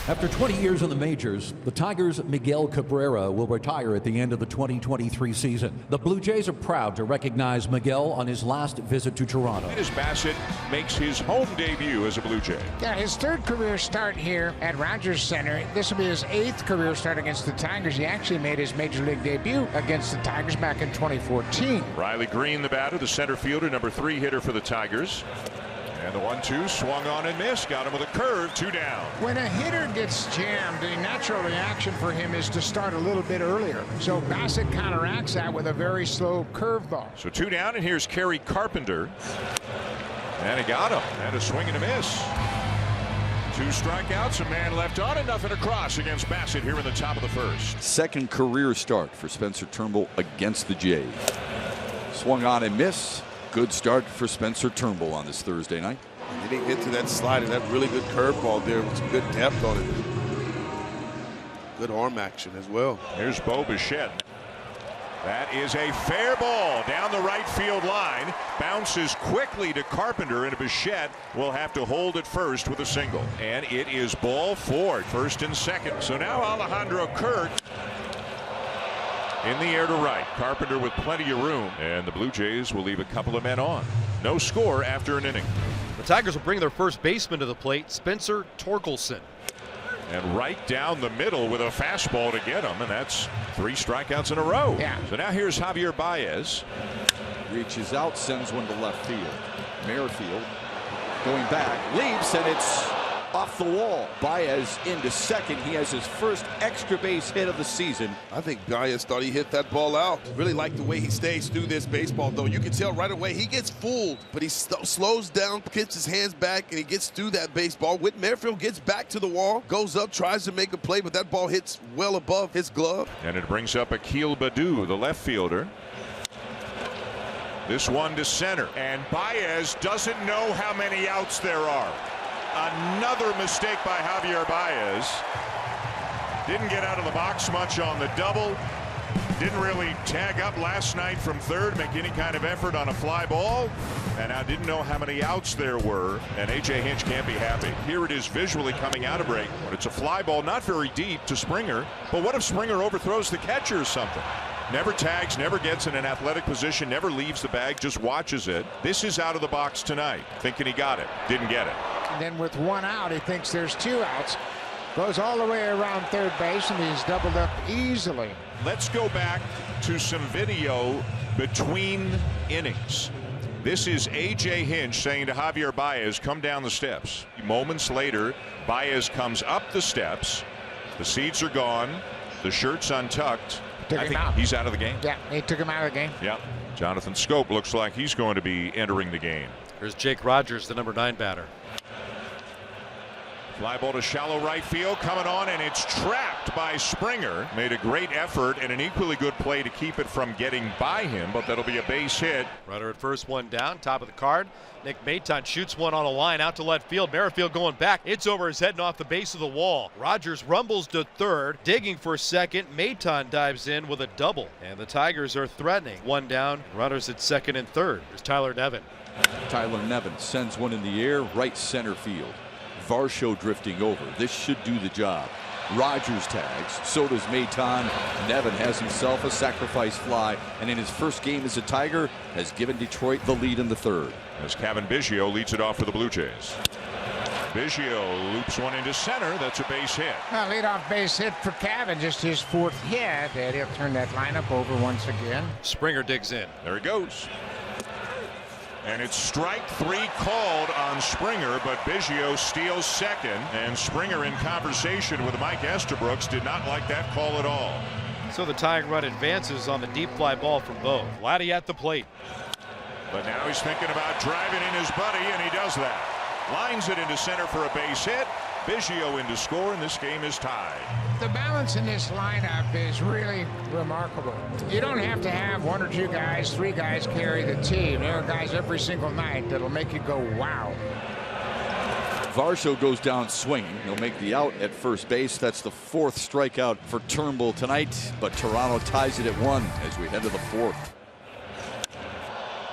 After 20 years in the majors, the Tigers' Miguel Cabrera will retire at the end of the 2023 season. The Blue Jays are proud to recognize Miguel on his last visit to Toronto. As Bassett makes his home debut as a Blue Jay. Yeah, his third career start here at Rogers Center. This will be his 8th career start against the Tigers. He actually made his major league debut against the Tigers back in 2014. Riley Green, the batter, the center fielder, number 3 hitter for the Tigers. And the 1-2 swung on and missed. Got him with a curve, 2 down. When a hitter gets jammed, the natural reaction for him is to start a little bit earlier. So Bassett counteracts that with a very slow curveball. So 2 down, and here's Kerry Carpenter. And he got him. And a swing and a miss. 2 strikeouts, a man left on, and nothing across against Bassett here in the top of the first. Second career start for Spencer Turnbull against the Jays. Swung on and missed. Good start for Spencer Turnbull on this Thursday night. He didn't get to that slider, that really good curveball there with some good depth on it. Good arm action as well. Here's Bo Bichette. That is a fair ball down the right field line. Bounces quickly to Carpenter, and Bichette will have to hold it first with a single. And it is ball 4, first and second. So now Alejandro Kirk in the air to right. Carpenter with plenty of room, and the Blue Jays will leave a couple of men on. No score after an inning. The Tigers will bring their first baseman to the plate, Spencer Torkelson. And right down the middle with a fastball to get him, and that's 3 strikeouts in a row. Yeah. So now here's Javier Baez. Reaches out, sends one to left field. Merrifield going back, leaps, and it's off the wall. Baez into second. He has his first extra base hit of the season. I think Baez thought he hit that ball out. Really like the way he stays through this baseball, though. You can tell right away he gets fooled, but he slows down, gets his hands back, and he gets through that baseball. Whit Merrifield gets back to the wall, goes up, tries to make a play, but that ball hits well above his glove. And it brings up Akil Baddoo, the left fielder. This one to center, and Baez doesn't know how many outs there are. Another mistake by Javier Baez. Didn't get out of the box much on the double. Didn't really tag up last night from third, make any kind of effort on a fly ball. And I didn't know how many outs there were. And A.J. Hinch can't be happy. Here it is visually coming out of break. But it's a fly ball, not very deep to Springer. But what if Springer overthrows the catcher or something? Never tags, never gets in an athletic position, never leaves the bag, just watches it. This is out of the box tonight. Thinking he got it. Didn't get it. And then with 1 out, he thinks there's 2 outs. Goes all the way around third base, and he's doubled up easily. Let's go back to some video between innings. This is A.J. Hinch saying to Javier Baez, come down the steps. Moments later, Baez comes up the steps. The seats are gone. The shirt's untucked. Took I him think out. he's out of the game. Yeah, he took him out of the game. Yeah. Jonathan Scope looks like he's going to be entering the game. Here's Jake Rogers, the number 9 batter. Fly ball to shallow right field, coming on, and it's trapped by Springer. Made a great effort and an equally good play to keep it from getting by him, but that'll be a base hit. Runner at first, 1 down, top of the card. Nick Maton shoots one on a line out to left field. Merrifield going back. It's over his head and off the base of the wall. Rogers rumbles to third, digging for second. Maton dives in with a double, and the Tigers are threatening. 1 down, runners at second and third. There's Tyler Nevin. Tyler Nevin sends one in the air, right center field. Varsho drifting over. This should do the job. Rogers tags. So does Maton. Nevin has himself a sacrifice fly, and in his first game as a Tiger has given Detroit the lead in the third. As Kevin Biggio leads it off for the Blue Jays. Biggio loops one into center. That's a base hit. Leadoff base hit for Cavan, just his 4th hit, and he'll turn that lineup over once again. Springer digs in. There he goes. And it's strike 3 called on Springer, but Biggio steals second, and Springer in conversation with Mike Estabrooks did not like that call at all. So the tying run advances on the deep fly ball from Bo. Vladdy at the plate. But now he's thinking about driving in his buddy, and he does that. Lines it into center for a base hit. Biggio in to score, and this game is tied. The balance in this lineup is really remarkable. You don't have to have 1 or 2 guys, 3 guys carry the team. There are guys every single night that'll make you go, wow. Varsho goes down swinging. He'll make the out at first base. That's the 4th strikeout for Turnbull tonight, but Toronto ties it at 1 as we head to the 4th.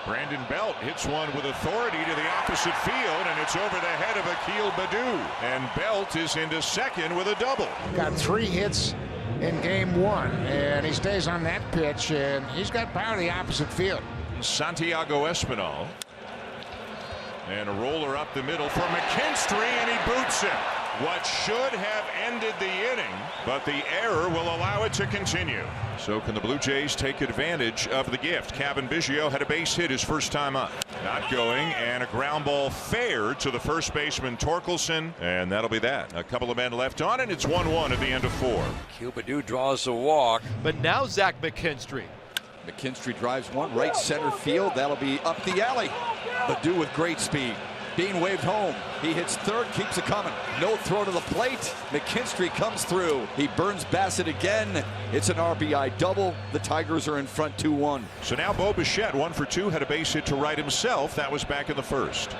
Brandon Belt hits one with authority to the opposite field, and it's over the head of Akil Baddoo. And Belt is into second with a double. Got 3 hits in game 1, and he stays on that pitch, and he's got power to the opposite field. Santiago Espinal. And a roller up the middle for McKinstry, and he boots him. What should have ended the inning, but the error will allow it to continue. So can the Blue Jays take advantage of the gift? Kevin Biggio had a base hit his first time up. Not going, and a ground ball fair to the first baseman Torkelson, and that'll be that. A couple of men left on, and it's 1-1 at the end of 4. Akil Baddoo draws a walk. But now Zach McKinstry. McKinstry drives one right center field. That'll be up the alley. Baddoo with great speed. Being waved home. He hits third, keeps it coming. No throw to the plate. McKinstry comes through. He burns Bassett again. It's an RBI double. The Tigers are in front 2-1. So now Bo Bichette, 1 for 2, had a base hit to right himself. That was back in the first.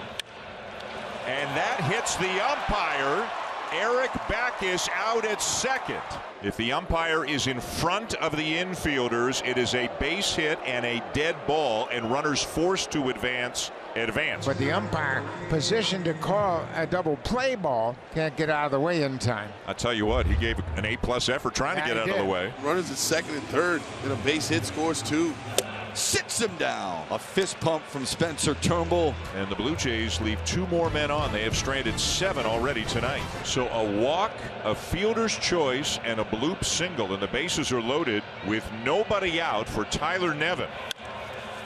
And that hits the umpire. Eric Backus out at second. If the umpire is in front of the infielders, it is a base hit and a dead ball, and runners forced to advance. But the umpire positioned to call a double play ball can't get out of the way in time. I tell you what, he gave an A+ effort trying to get out of the way. Runners at second and third, and a base hit, scores 2. Sits him down. A fist pump from Spencer Turnbull. And the Blue Jays leave 2 more men on. They have stranded 7 already tonight. So a walk, a fielder's choice, and a bloop single, and the bases are loaded with nobody out for Tyler Nevin.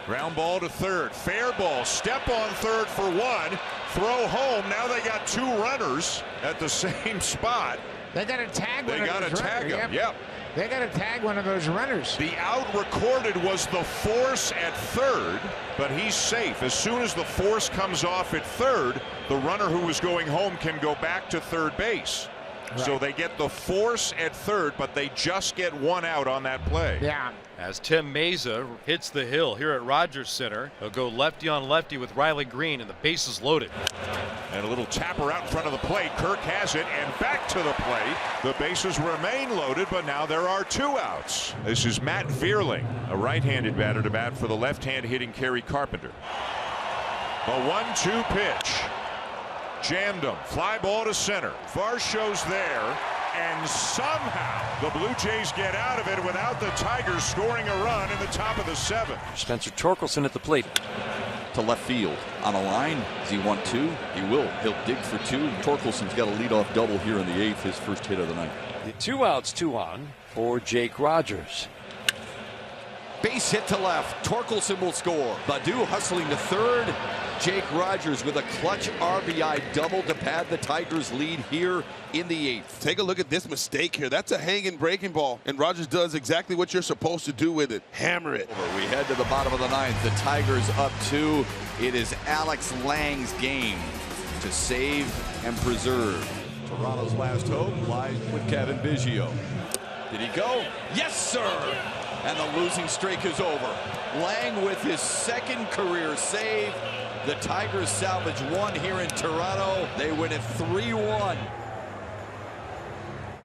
Ground ball to third. Fair ball. Step on third for 1. Throw home. Now they got 2 runners at the same spot. They got to tag one They of got those to tag runners. him. Yep. They got to tag one of those runners. The out recorded was the force at third, but he's safe. As soon as the force comes off at third, the runner who was going home can go back to third base. Right. So they get the force at third, but they just get 1 out on that play. Yeah. As Tim Meza hits the hill here at Rogers Center, he'll go lefty on lefty with Riley Green, and the bases loaded. And a little tapper out in front of the plate. Kirk has it, and back to the plate. The bases remain loaded, but now there are 2 outs. This is Matt Vierling, a right-handed batter to bat for the left-hand hitting Kerry Carpenter. The 1-2 pitch. Jammed him. Fly ball to center. Varsho's there. And somehow the Blue Jays get out of it without the Tigers scoring a run in the top of the 7th. Spencer Torkelson at the plate. To left field. On a line. Does he want 2? He will. He'll dig for 2. Torkelson's got a leadoff double here in the 8th. His first hit of the night. The 2 outs, 2 on for Jake Rogers. Base hit to left. Torkelson will score. Baddoo hustling to third. Jake Rogers with a clutch RBI double to pad the Tigers' lead here in the 8th. Take a look at this mistake here. That's a hanging breaking ball, and Rogers does exactly what you're supposed to do with it. Hammer it. We head to the bottom of the 9th. The Tigers up 2. It is Alex Lang's game to save and preserve. Toronto's last hope lies with Kevin Biggio. Did he go? Yes, sir! And the losing streak is over. Lang with his 2nd career save. The Tigers salvage 1 here in Toronto. They win it 3-1.